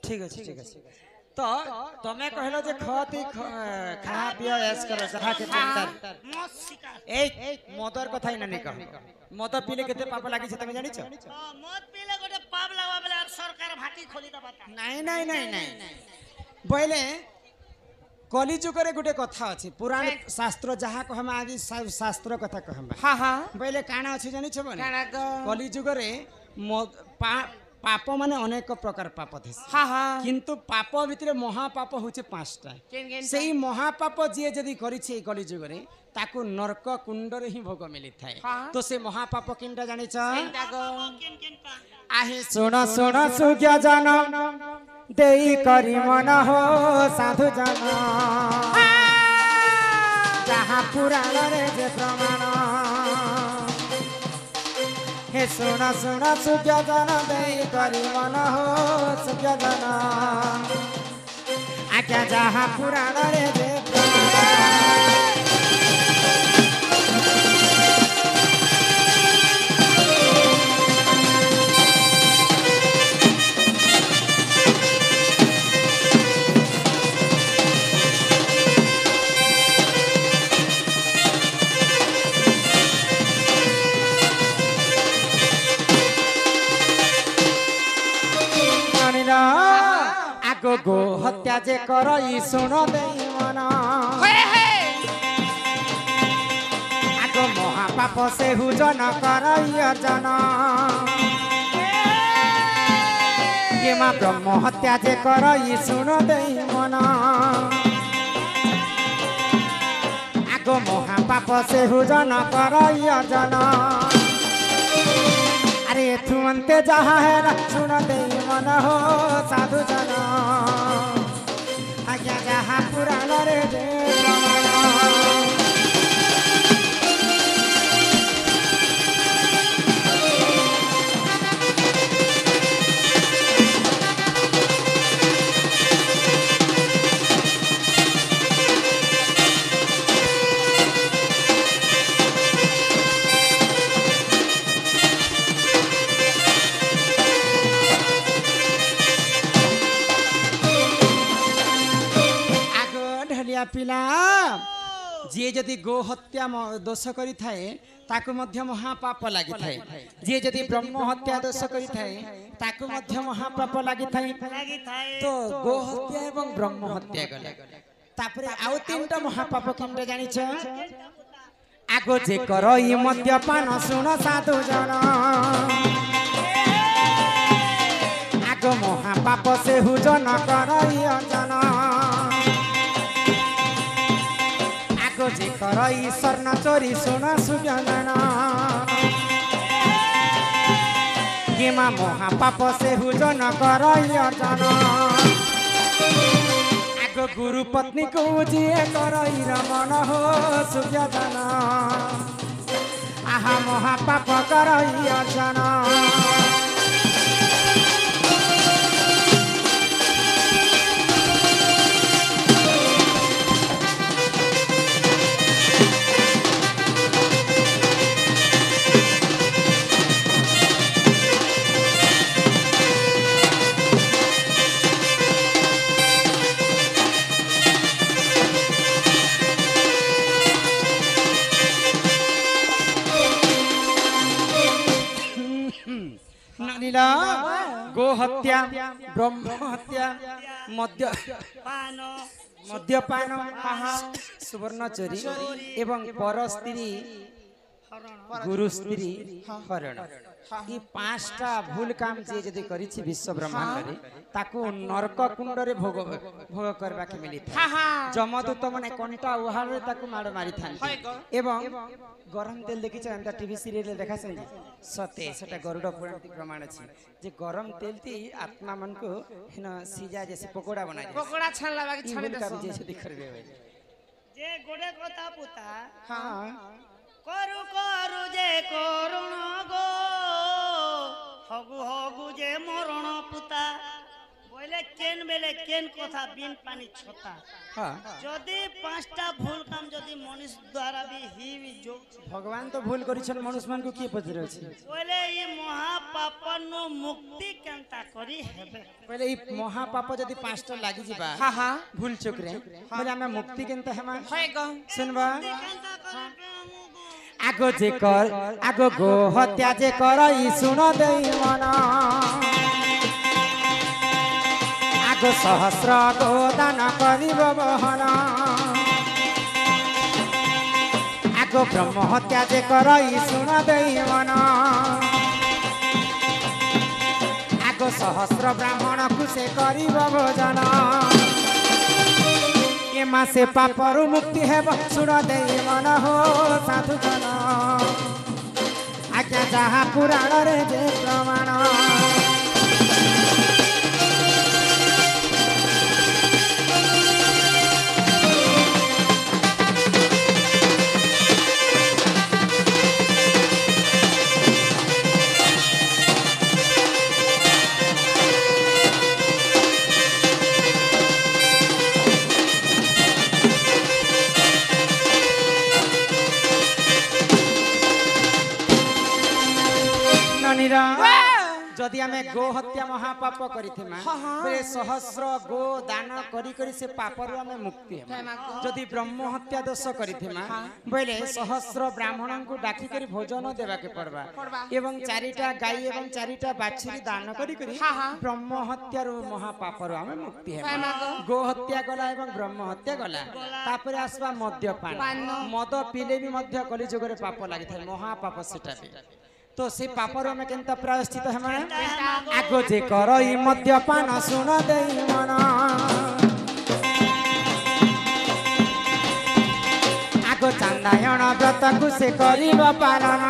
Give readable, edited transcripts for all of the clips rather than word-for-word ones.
ठीक है ठीक है तो तुम्हें कहलो जे खती खा पियो ऐस करो जहा के चंदर मत शिकार ए मदर कथा ही नहीं कह मद पीले केते पाप लागी छै तमे जानि छ मत पीले गोटे पाप लागवा बेले और सरकार भाटी खोली दबा ता नहीं नहीं नहीं नहीं बोले कलिजुग रे गुटे कथा अछि पुराण शास्त्र जहा कहमा आदि शास्त्र कथा कहमा हां हां बोले काना अछि जानि छ बने काना ग कलिजुग रे पाप माने अनेक प्रकार पाप थे हां हां किंतु पाप भितरे महापाप होचे पांचटा सेही महापाप जे जदी करि छै कलिजुग रे ताकू नरक कुंड रे ही भोग मिली थाए तो से महापाप किनटा जानि छ आहे सुन सुन सुज्ञ जन देई करी मन हो साधु जन जहा पुराण रे जे प्रमाण हे सुन सुन सुज्ञ जन देई करी मन हो सुज्ञ जन आज्ञा जहा पुराण रे जे प्रमाण आगो गो हत्या जे करई सुन देई मन आगो महापाप से हुजन करई अर्जन ये मा ब्रह्म हत्या जे करई सुन देई मन आगो महापाप से हुजन करई अर्जन अरे तुमंते जहा है ना सुन दे मन हो साधु जन आज्ञा जहा पुराण रे जे पिला जे जदि गो हत्या दोष करि थाए ताकु मध्य महापाप लागि थाए जे जदि ब्रह्म हत्या दोष करि थाए ताकु मध्य महापाप लागि थाए तो गो हत्या एवं ब्रह्म हत्या गले तापरे आउ तीनटा महापाप किनटा जानि छ आगो जे करई मद्यपान सुन साधु जन आगो महापाप से हुजन करई अर्जन जे करई स्वर्ण चोरी सुना सुजन गेमा महापाप से हुजन करई अर्जन आगो गुरु पत्नी को जिए करई रमन हो सुजन आहा महापाप करई अर्जन गो हत्या ब्रह्म हत्या मद्यपान सुवर्ण चोरी एवं पर स्त्री गुरु स्त्री हरण ये पांचटा भूल काम जे जदि करिछि विश्व ब्रह्मांड रे ताकू नरक कुंड रे भोग करबा के मिली जमदूत माने कंटा उहार रे ताकू मार मारी थान एवं गरम तेल देखि छ अंता टीवी सीरियल देखा छै सते सेटा गरुड पुराण प्रमाण अछि जे गरम तेल ती आत्मा मन को हिना सीजा जैसे पकोड़ा बना दे पकोड़ा छानला बाकी छाने दे जे से दिखरबे जे गोडे कथा पुता हां करु करु जे करुण गो हगु हगु जे मरण पुता बोले केन बेले केन कथा बिन पानी छता हां जदी पांचटा भूल काम जदी मनुष्य द्वारा भी ही जो भगवान तो भूल करिछन मनुष्य मन को की पजरे अछि बोले ये महा महापापनु मुक्ति केनता करी हेबे पहले ई महापाप जदी पांचटा लागि जिबा हाँ हाँ भूल चुक रे बोले हमें मुक्ति केनता हेमा होएगा सुनबा केनता करी आगो जे कर आगो गो हत्या जे करई सुन देई मन आगो सहस्र गो दान करिब बहन आगो ब्रह्म हत्या जे करई सुन देई मन आगो सहस्र ब्राह्मण को से करिब भोजन ए मासे पापरु मुक्ति हेब सुन देई मन हो साधु जन आज्ञा जहाँ पुराण रे जे प्रमाण जदि आमे गो हत्या महापाप करिथिमा बे सहस्र गो दान करी करी से पापरु आमे मुक्ति हेमा जदि ब्रह्म हत्या दोष करिथिमा बेले सहस्र ब्राह्मणन को डाकी करी भोजन देबा के पड़बा एवं चारिटा गाय एवं चारिटा बाछुरी दान करी करी ब्रह्म हत्या रो महापापरु आमे मुक्ति हेमा गो हत्या गला एवं ब्रह्म हत्या गला तापरे आसबा मद्यपान मद पीले भी मध्य कली जुगरे पाप लागि थाए महापाप सेटा भी तो से पापर में केनता प्रायश्चित है मन आगो जे करई मद्यपान सुन देई मन आगो चांदायन व्रत को से करिब पालन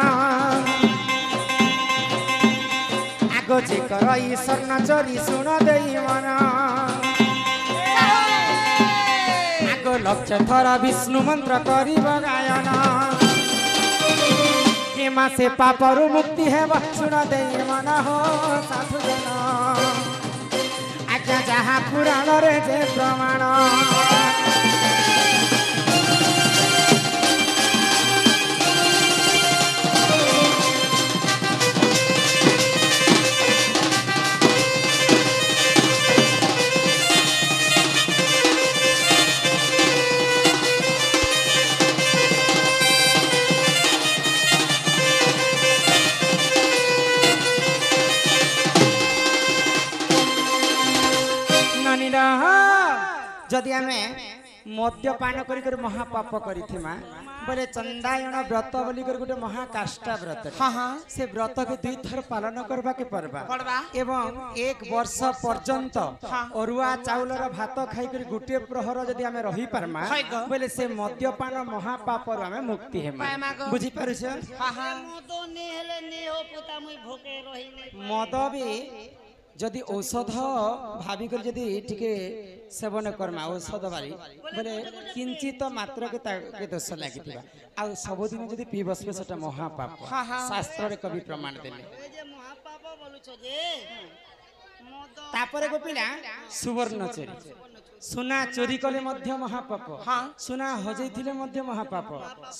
आगो जे करई स्वर्ण चोरी सुन देई मन आगो लक्ष थर विष्णु मंत्र करिब गायन मासे पापरु मुक्ति है सुन देई मन हो साधु जन आज्ञा जहाँ पुराण रे जे प्रमाण जदि आमे मद्यपान करी कर महापाप करिथिमा बोले चंदायन व्रत बोली कर गुटे महाकाष्टा व्रत से व्रत के दुई थर पालन करबा के परबा एवं एक वर्ष पर्यंत अरुआ चाउलर भात खाई कर गुटे प्रहर जदि आमे रही परमा बोले से मद्यपान महापाप रो आमे मुक्ति हेमा बुझी पारुछ मद ने हेले ने हो पुता मुई भोके रहिने मद भी जदि औषध भावी कर जदि टिके सेवन करमा औषध बारी बोले किंचित मात्र के दोष लागिथिबा आ सब दिन जदि पीबसबे सेटा महापाप शास्त्र रे कवि प्रमाण देले ए जे महापाप बोलु छ जे मद तापरे गोपिला सुवर्ण चोरी सुना चोरी कले मध्य महापाप सुना हजैथिले मध्य महापाप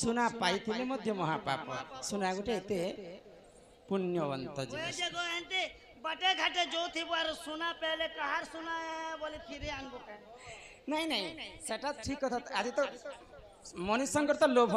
सुना पाइथिले मध्य महापाप सुना गुटे एते पुण्यवंत ए जे गो एंते बटे घाटे जो थी बार सुना पहले कहार सुना बोले फिर आनबो का नहीं नहीं सेटा ठीक कथा आज तो मनुष्यंकर तो लोभ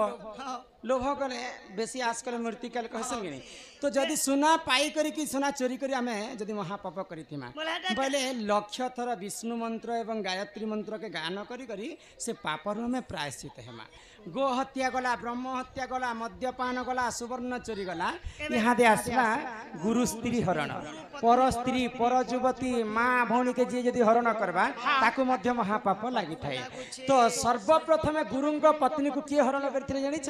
लोभ कले बेसी आस कले मूर्ति कले कहसन कि नहीं तो जदि सुना पाई करी कि सुना चोरी करी आमे जदि महापाप करिथिमा बोले लक्ष थर विष्णु मंत्र एवं गायत्री मंत्र के गान करी करी से पापर में प्रायश्चित हेमा गो हत्या गला ब्रह्म हत्या गला मद्यपान गला सुवर्ण चोरी गला यहाँ दे आसला गुरु स्त्री हरण पर स्त्री पर युवती माँ भौणी के जी जदि हरण करबा ताकू मध्य महापाप लागि थाए तो सर्वप्रथम गुरुंग पत्नी को किए हरण करथिले जानिछ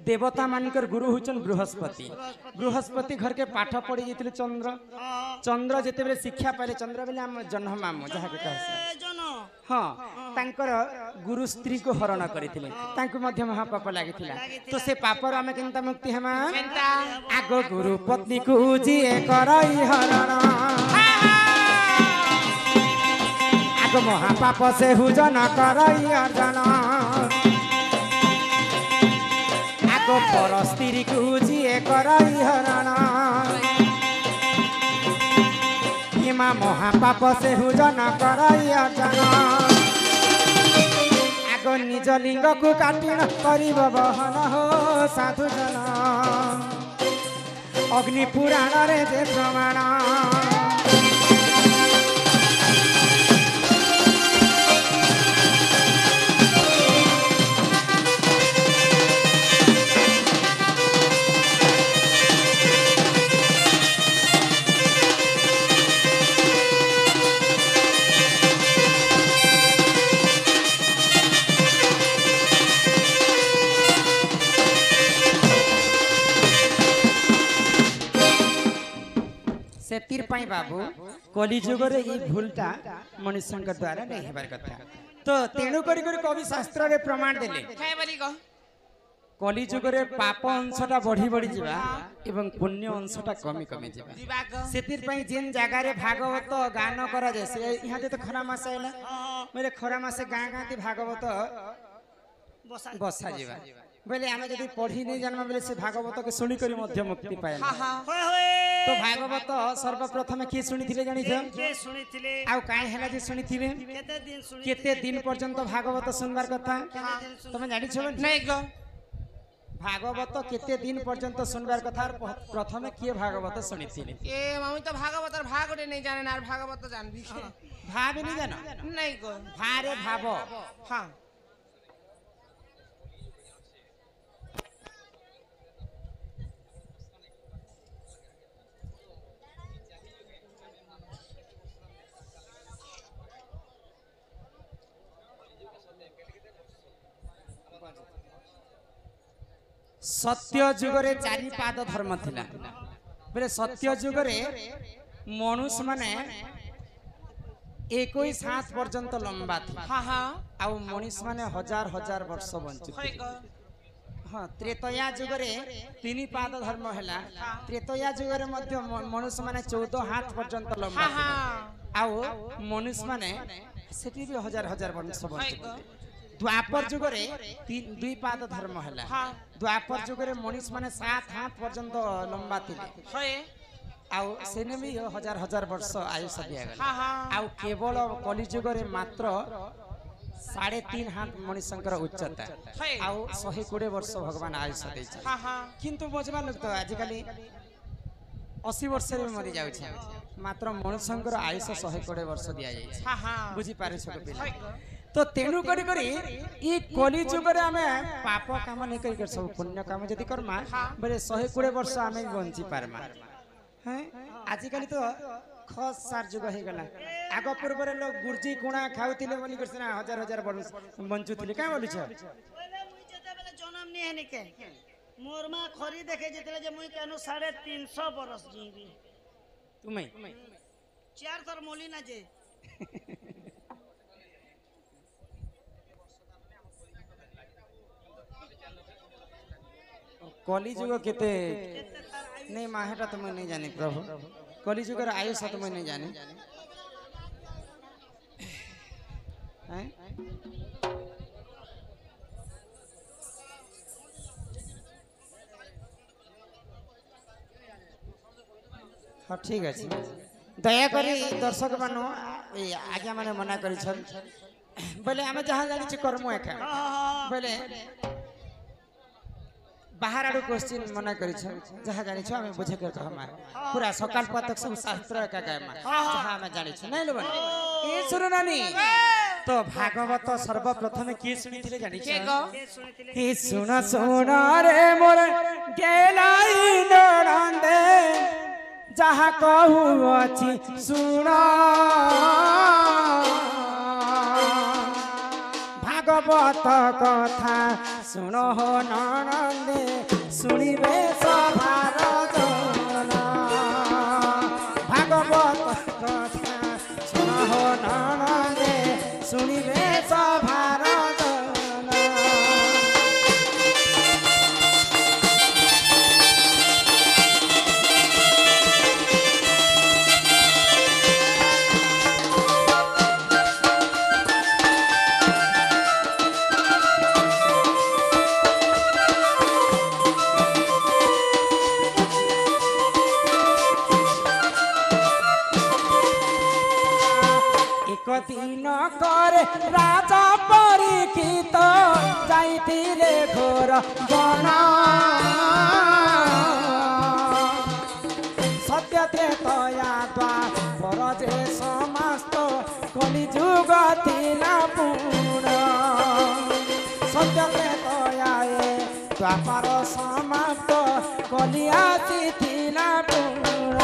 देवता मानकर गुरु हुचन बृहस्पति बृहस्पति घर के पाठ पढ़ी जेतिले चंद्र चंद्र जेते बेले शिक्षा पाले चंद्र बेले हम जन्म मामो जहा के कहस हाँ तांकर गुरु स्त्री को हरण करथिले तांको मध्य महापाप लागिथिला तो से पापर आमे केनता मुक्ति हेमा आगो गुरु पत्नी को जिए करई हरण आगो महापाप से हुजन करई अर्जन आगो पर स्त्री को जिए करई हरण क्षमा महापाप से हुजन कराई अर्जन आग निज लिंग को काटिण करिब बहन हो साधु जन अग्नि पुराण रे जे प्रमाण सेतिर पाई बाबू कलिजुग रे ई भूलटा मनुष्यଙ୍କ द्वारा नहीं हेबार कथा तो तेणु करी कवि शास्त्र रे प्रमाण देले काय बोली को कलिजुग रे पाप अंशटा बढ़ी बढ़ी जिबा एवं पुण्य अंशटा कमी कमी जिबा दिवाक सेतिर पाई जेन जागा रे भागवत गान करा जे से यहाँ दे तो खरा मास आइला मेरे खरा मासे गाँ गाँ ती भागवत बसा बसा जिबा बोले आमे जदी पढ़ी नहीं जानबा बोले से भागवत के सुनी करी मध्य मुक्ति पाएला होय होय तो भागवत सर्वप्रथम किए शुणिथिले जानि छ के सुनिथिले आउ काहे हला जे शुणिथिले केते दिन पर्यंत भागवत सुनबार कथा तमे जानि छ नहीं को भागवत केते दिन पर्यंत सुनबार कथा प्रथमे किए भागवत शुणिथिले ए मम्मी तो भागवत भागोटे नहीं जाने ना भागवत जान भी भाव नहीं जानो नहीं को भारे भाव हां सत्य जुग रे चारि पाद धर्म थिला बोले सत्य जुग रे मनुष्य माने 21 हाथ पर्यंत लंबा था हां हां आउ मनुष्य माने हजार हजार वर्ष बंचु होय को हाँ त्रेतया जुग रे 3 पाद धर्म हैला त्रेतया जुग रे मध्य मनुष्य माने 14 हाथ पर्यंत लंबा हां हां आउ मनुष्य माने सेठी भी हजार हजार वर्ष बंचु द्वापर जुग रे 2 पाद धर्म हैला हां द्वापर जुग रे मनुष्य माने 7 हाथ पर्यंत लंबा थिले होय आउ सेने भी हजार हजार वर्ष आयुष दिया गला हां हां आउ केवल कलि जुग रे मात्र 3.5 हाथ मनुष्यंकर उच्चता आउ 120 वर्ष भगवान आयुष दै छै हां हां किंतु बुझबा लोक तो आजिकली 80 वर्ष रे मरि जाउ छै मात्र मनुष्यंकर आयुष 120 वर्ष दिया जाय छै हां हां बुझी पारे छ पिला तो तेणु करी करी ई कलि जुग रे हमें पाप काम नहीं करी कर सब पुण्य काम जदी करमा बरे 120 वर्ष हमें बंची पारमा हैं आजिकली तो खस सार जुग हे गला आग पूर्व रे लोग गुर्जी कुणा खाउतिले बोली करसना हजार हजार वर्ष बंचुतिले का बोली छ पहले मुई जेते बेले जन्म नहीं है के मोर मां खरी देखे जेते जे मुई केनु 350 बरस जीवी तुम्हें 4 थर मोली ना जे कलि जुग केते नहीं माहेटा तो मैं नहीं जानी प्रभु कलि जुग रे आयुष तो मैं नहीं जानी हैं हाँ ठीक है दया करी दर्शक मानो आज्ञा माने मना करी छन बोले आमे जहां जानी छी कर्म एका बोले बाहर आडू क्वेश्चन मना करी छ जहां जानी छ हमें बुझे कर कहमा पूरा सकाल पातक सब शास्त्र का गायमा जहां हमें जानी छ नहीं लोबन ए सुनो नानी तो भागवत सर्वप्रथम की सुनिथिले जानी छ के सुनिथिले हे सुन सुन रे मोर गेलाई नरंदे जहां कहू अछि सुन भागवत कथा सुन हो नरंदे सुनिबे सभार जन भागवत कथा सुन हो नरंदे सुनिबे सभार जन রাজা পরীক্ষিত যাইতিলে ঘোর বন সত্যতে তয়া দ্বাপর যে সমস্ত কলি যুগ ଥିଲା পূর্ণ সত্যতে তয়া দ্বাপর সমাপ্ত কলি আসিଥିଲା পূর্ণ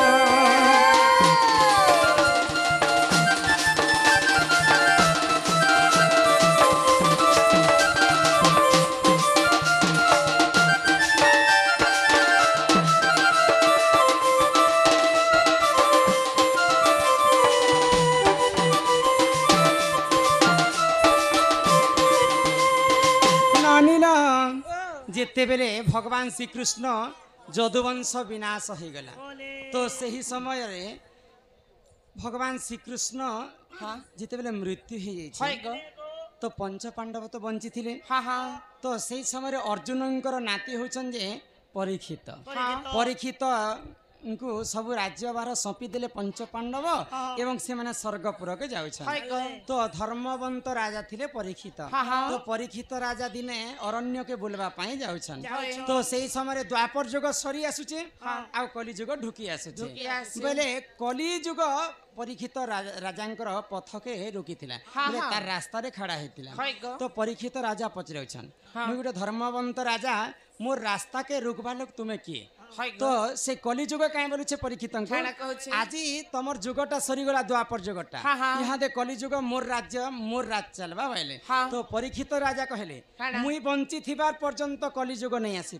যেতেবেলে ভগবান শ্রীকৃষ্ণ যদুবংশ বিনাশ হয়ে গলা তো সেই সময় ভগবান শ্রীকৃষ্ণ যেতেবেলে মৃত্যু হয়ে যাইছে তো পঞ্চ পাণ্ডব তো বঞ্চি ଥିଲେ তো সেই সময় অর্জুনଙ୍କର নাতি হচ্ছেন যে পরীক্ষিত পরীক্ষিত ସବୁ ରାଜ୍ୟଭାର ସପି ଦେଲେ ପଞ୍ଚ ପାଣ୍ଡବ ଏବଂ ସେମାନେ ସ୍ୱର୍ଗପୁରକୁ ଯାଉଛନ୍ତି ତ ଧର୍ମବନ୍ତ ରାଜା ଥିଲେ ପରୀକ୍ଷିତ ତ ପରୀକ୍ଷିତ ରାଜା ଦିନେ ଅରଣ୍ୟକେ ବୁଲବା ପାଇଁ ଯାଉଛନ୍ତି ତ ସେଇ ସମୟରେ ଦ୍ୱାପର ଯୁଗ ସରି ଆସୁଛି ଆଉ କଲି ଯୁଗ ଢୁକି ଆସୁଛି ବୋଇଲେ କଲି ଯୁଗ ପରୀକ୍ଷିତ ରାଜାଙ୍କର ପଥକେ ରୋକିଥିଲା ବୋଲେ ତାର ରାସ୍ତାରେ ଖଡ଼ା ହେଇଥିଲା ତ ପରୀକ୍ଷିତ ରାଜା ପଚାରୁଛନ୍ ମୁଁ ଗୋଟେ ଧର୍ମବନ୍ତ ରାଜା ମୋର ରାସ୍ତାକେ ରୋକବା ଲୋକ ତୁମେ କିଏ তো সে কলিযুগ কাই বলছে পরীক্ষিত আজি তোমার যুগটা সরিগলা দ্বাপর যুগটা ইহাদে কলিযুগ মোর রাজ চালবা বলে তো পরীক্ষিত রাজা কহিলে মুই বঞ্চি থিবার পর্যন্ত কলিযুগ নেই আসি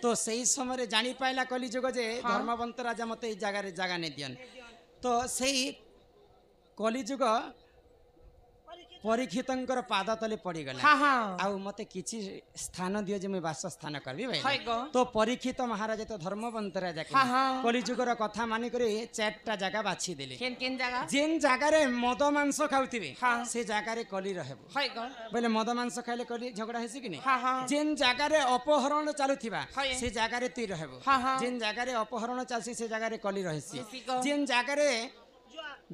তো সেই সময় জানি পাইলা কলিযুগ যে ধর্মবন্ত রাজা মতে এই জায়গায় জায়গা নেই দিয়ন তো সেই কলিযুগ পরীক্ষিতଙ୍କର ପାଦ ତଳେ ପଡ଼ିଗଲା ଆଉ ମତେ କିଛି ସ୍ଥାନ ଦିଅ ଯେ ମୁଁ ବାସ ସ୍ଥାନ କରିବି ଭାଇ ତ ପରୀକ୍ଷିତ ମହାରାଜ ତ ଧର୍ମବନ୍ତ ରାଜା କଲିଯୁଗର କଥା ମାନିକରି 4ଟା ଜାଗା ବାଛି ଦେଲେ ଯେନ୍ ଜାଗାରେ ମଦ ମାଂସ ଖାଉଥିବେ ସେ ଜାଗାରେ କଲି ରହିବ ବୋଲେ ମଦ ମାଂସ ଖାଇଲେ କଲି ଝଗଡ଼ା ହେସି କି ନାହିଁ ଯେନ୍ ଜାଗାରେ ଅପହରଣ ଚାଲୁଥିବା ସେ ଜାଗାରେ ତୁଇ ରହିବ ଯେନ୍ ଜାଗାରେ ଅପହରଣ ଚାଲିଛି ସେ ଜାଗାରେ କଲି ରହିଛି ଯେନ୍ ଜାଗାରେ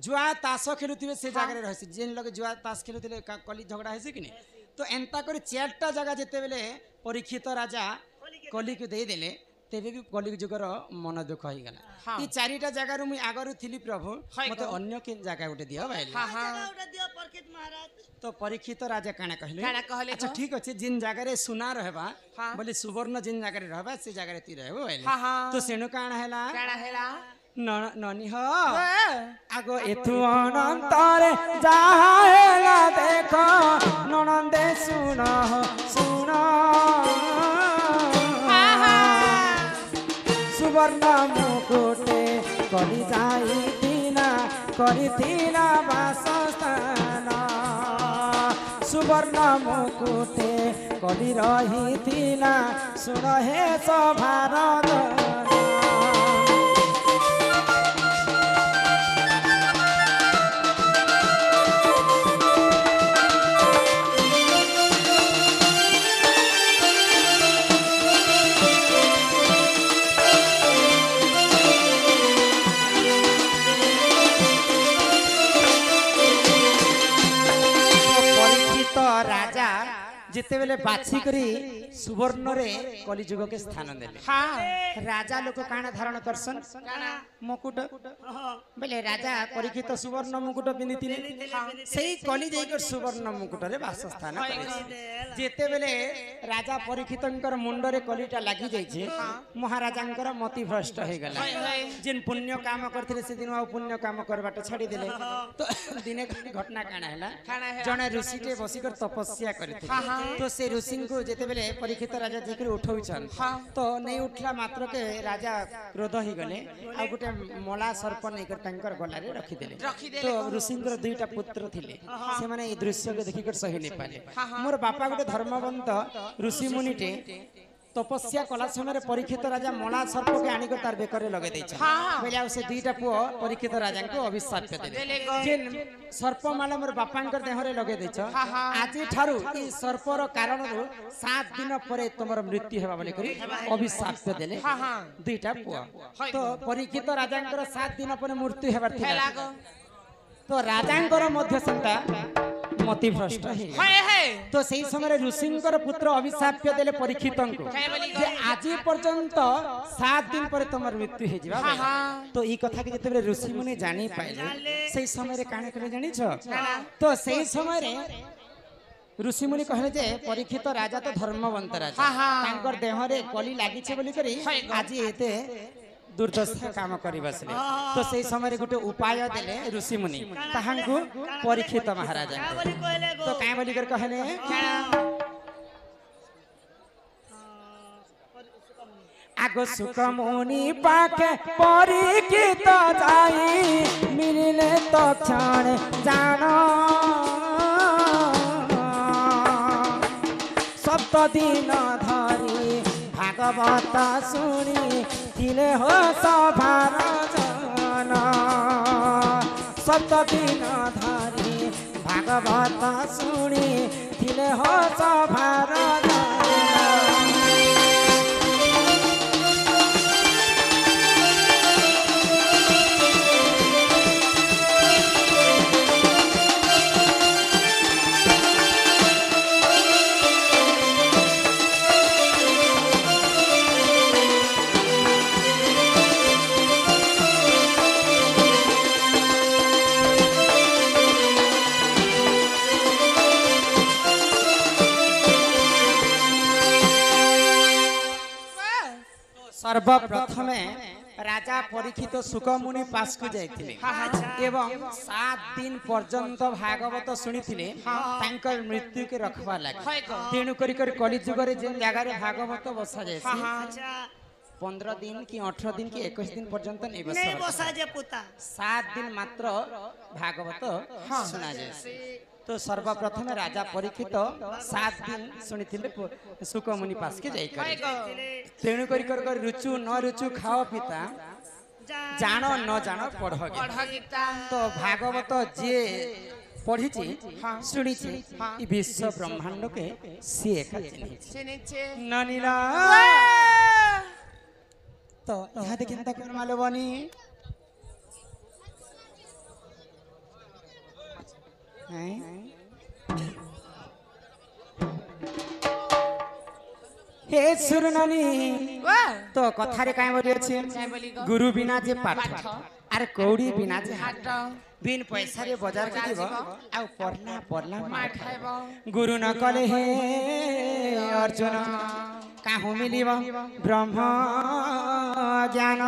जुआ ताश खेलुवे से जगह रही जेन लोग जुआ ताश खेलुले कली झगड़ा है कि नहीं तो एंता कर 4टा जगह जिते बेले परीक्षित राजा कली को देदेले तेबे भी कली जुगर मन दुख हो गला ये 4टा जगह मुई आगरु थिली प्रभु मते अन्य के जगह उठे दियो भाई तो परीक्षित राजा काना कहले अच्छा ठीक अछि जिन जगह रे सुना रहबा बोले सुवर्ण जिन जगह रे रहबा से जगह रे ती रहबो भाई तो सेनु काना हैला ननी हो आगो एथु अनंतरे जाहेला देखो ननंदे सुनो सुनो सुवर्ण मुकुटे कली जाइतिना करितिना वासस्थान सुवर्ण मुकुटे कली रहितिना सुन हे सभारत जिते बेले बाछी करी सुवर्ण रे कलिजुग के स्थान देले राजा लोक काना धारण करसन मुकुट बेले राजा परीक्षित सुवर्ण मुकुट पिंदिथिले सेही कली जाइकर सुवर्ण मुकुट रे वासस्थान करे जिते बेले राजा परीक्षितंकर मुंड रे कलीटा लागि जाइछे महाराजांकर मति भ्रष्ट हे गला जिन पुण्य काम करथिले से दिन आ पुण्य काम करबाट छाडी देले तो दिने घटना काना हैला जने ऋषिटे बसिकर तपस्या करथिले तो से ऋषि को जेते बेले परीक्षित राजा जेकर उठौछन तो नहीं उठला मात्र के राजा क्रोध ही गले आ गुटे मला सर्प नै कर टंकर गला रे रखी देले तो ऋषिंद्र दुईटा पुत्र थिले से माने ए दृश्य के देखि कर सही नै पाले मोर बापा गुटे धर्मवंत ऋषि मुनिटे तपस्या कला समय परीक्षित राजा मला सर्प के आनी को तार बेकर लगे दैछ बोले आ से दुईटा पुओ परीक्षित राजा को अभिशाप देले जेन सर्प माला मोर बापांकर देहरे लगे दैछ आज ठारू ई सर्पर कारण 7 दिन परे तमर मृत्यु हेबा बोले करी अभिशाप देले दुईटा पुओ तो परीक्षित राजांकर 7 दिन परे मृत्यु हेबार थिला तो राजांकर मध्य संता मति भ्रष्ट हे हाय हाय तो सेही समय ऋषिंकर पुत्र अभिशाप्य देले परीक्षितंको काय बोली जे आज पर्यंत 7 दिन पर तमर मृत्यु हे जिबा हाँ, हाँ। तो ई कथा के जते ऋषि मुनि जानी पाइले सेही समय रे काने करे जानि छ तो सेही समय रे ऋषि मुनि कहले जे परीक्षित राजा तो धर्मवंत राजा हाँ, हाँ। तांकर देह रे कली लागि छे बोली करी आज एते दुर्दशा काम करी बसले तो सेही समय रे गुटे उपाय देले ऋषि मुनि ताहांकु परीक्षित महाराजा का बोली कहले गो तो काय बोली कर कहले आगो सुख मुनि पाखे परीक्षित जाई मिलिले तो क्षण जानो सप्त दिन धरी भागवत शुणी थिले हो सभार जन सप्त दिन धरी भागवत शुणी थिले हो सभार जन सर्वप्रथमे राजा परीक्षित सुखमुनि पास को जाइथिले एवं 7 दिन पर्यंत भागवत सुनिथिले तांकर मृत्यु के रखवा लागे तेणु करी कली जुग रे जे जगह रे भागवत बसा जाय अच्छा 15 दिन कि 18 दिन कि 21 दिन पर्यंत नहीं नहीं बसा बसा जे पुता 7 दिन मात्र भागवत सुना जाय तो सर्वप्रथम राजा परीक्षित 7 दिन सुनिथिले सुखमुनि पास के जाई करे तेणु करी कर रुचु न रुचु खाओ पिता जानो न जानो पढ़ गीता तो भागवत जे पढ़ी शुणी ई विश्व ब्रह्मांड के सी एका चिनिचे ननीला तो यहाँ देखिन तक मालो बनी हे सुरनानी तो कथारे काय बोली अछि गुरु बिना जे पाठ आर कौड़ी बिना जे हाट बिन पैसा रे बाजार के जीव आ पढ़ना पढ़ना मार खाइबो गुरु न कले हे अर्जुन काहू मिलिबो ब्रह्म ज्ञान